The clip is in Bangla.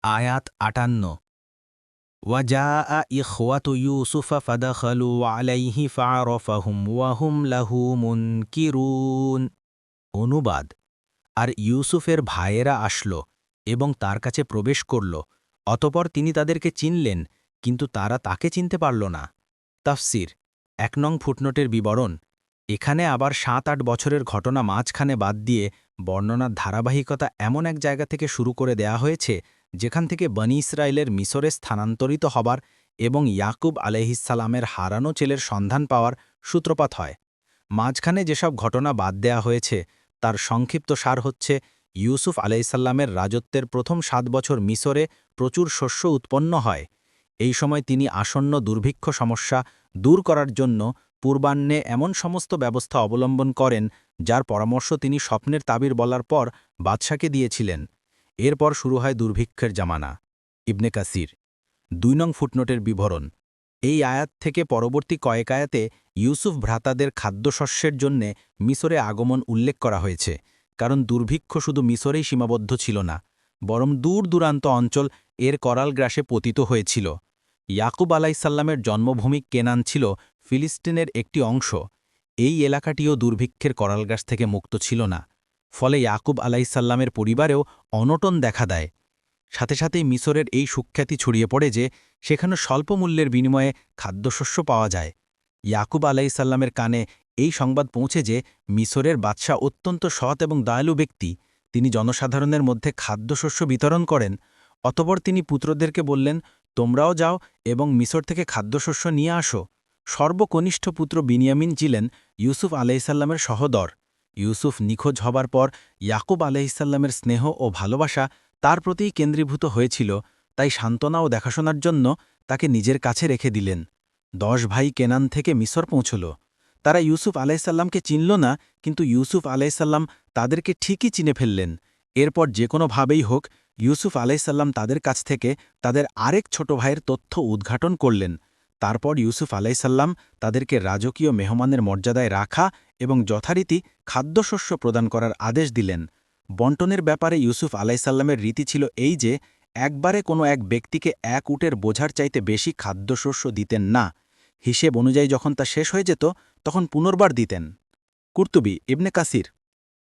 আয়াত ৫৮ ওয়াজাআ ইখওয়াতু ইউসুফ ফাদাখালু আলাইহি ফাআরাফাহুম ওয়াহুম লাহু মুনকিরুন। অনুবাদ, আর ইউসুফের ভাইয়েরা আসল এবং তার কাছে প্রবেশ করল, অতপর তিনি তাদেরকে চিনলেন, কিন্তু তারা তাকে চিনতে পারল না। তাফসির ১ নং ফুটনোটের বিবরণ। এখানে আবার ৭-৮ বছরের ঘটনা মাঝখানে বাদ দিয়ে বর্ণনার ধারাবাহিকতা এমন এক জায়গা থেকে শুরু করে দেয়া হয়েছে যেখান থেকে বনি ইসরায়েলের মিশরে স্থানান্তরিত হবার এবং ইয়াকুব আলাইহিসসালামের হারানো ছেলের সন্ধান পাওয়ার সূত্রপাত হয়। মাঝখানে যেসব ঘটনা বাদ দেয়া হয়েছে তার সংক্ষিপ্ত সার হচ্ছে, ইউসুফ আলাইহিসসালামের রাজত্বের প্রথম ৭ বছর মিশরে প্রচুর শস্য উৎপন্ন হয়। এই সময় তিনি আসন্ন দুর্ভিক্ষ সমস্যা দূর করার জন্য পূর্বাহ্নে এমন সমস্ত ব্যবস্থা অবলম্বন করেন যার পরামর্শ তিনি স্বপ্নের তাবির বলার পর বাদশাকে দিয়েছিলেন। এরপর শুরু হয় দুর্ভিক্ষের জামানা। ইবনে কাসির ২ নং ফুটনোটের বিবরণ। এই আয়াত থেকে পরবর্তী কয়েক আয়াতে ইউসুফ ভ্রাতাদের খাদ্যশস্যের জন্যে মিশরে আগমন উল্লেখ করা হয়েছে, কারণ দুর্ভিক্ষ শুধু মিশরেই সীমাবদ্ধ ছিল না, বরং দূর দূরান্ত অঞ্চল এর করাল গ্রাসে পতিত হয়েছিল। ইয়াকুব আলাইসাল্লামের জন্মভূমি কেনান ছিল ফিলিস্তিনের একটি অংশ। এই এলাকাটিও দুর্ভিক্ষের করালগ্রাস থেকে মুক্ত ছিল না, ফলে ইয়াকুব আলাইসাল্লামের পরিবারেও অনটন দেখা দেয়। সাথে সাথেই মিশরের এই সুখ্যাতি ছড়িয়ে পড়ে যে সেখানে স্বল্প মূল্যের বিনিময়ে খাদ্যশস্য পাওয়া যায়। ইয়াকুব আলাইসাল্লামের কানে এই সংবাদ পৌঁছে যে মিশরের বাদশাহ অত্যন্ত সৎ এবং দয়ালু ব্যক্তি, তিনি জনসাধারণের মধ্যে খাদ্যশস্য বিতরণ করেন। অতঃপর তিনি পুত্রদেরকে বললেন, তোমরাও যাও এবং মিশর থেকে খাদ্যশস্য নিয়ে আসো। সর্বকনিষ্ঠ পুত্র বিনিয়ামিন ছিলেন ইউসুফ আলাইসাল্লামের সহদর। ইউসুফ নিখোঁজ হবার পর ইয়াকুব আলাইসাল্লামের স্নেহ ও ভালোবাসা তার প্রতিই কেন্দ্রীভূত হয়েছিল, তাই সান্ত্বনা ও দেখাশোনার জন্য তাকে নিজের কাছে রেখে দিলেন। ১০ ভাই কেনান থেকে মিশর পৌঁছল। তারা ইউসুফ আলাইসাল্লামকে চিনল না, কিন্তু ইউসুফ আলাইসাল্লাম তাদেরকে ঠিকই চিনে ফেললেন। এরপর যে কোনোভাবেই হোক ইউসুফ আলাইসাল্লাম তাদের কাছ থেকে তাদের আরেক ছোট ভাইয়ের তথ্য উদ্ঘাটন করলেন। তারপর ইউসুফ আলাইসাল্লাম তাদেরকে রাজকীয় মেহমানের মর্যাদায় রাখা এবং যথারীতি খাদ্যশস্য প্রদান করার আদেশ দিলেন। বন্টনের ব্যাপারে ইউসুফ আলাইসাল্লামের রীতি ছিল এই যে একবারে কোনো এক ব্যক্তিকে এক উটের বোঝার চাইতে বেশি খাদ্যশস্য দিতেন না। হিসেব অনুযায়ী যখন তা শেষ হয়ে যেত তখন পুনর্বার দিতেন। কুর্তুবী, ইবনে কাসির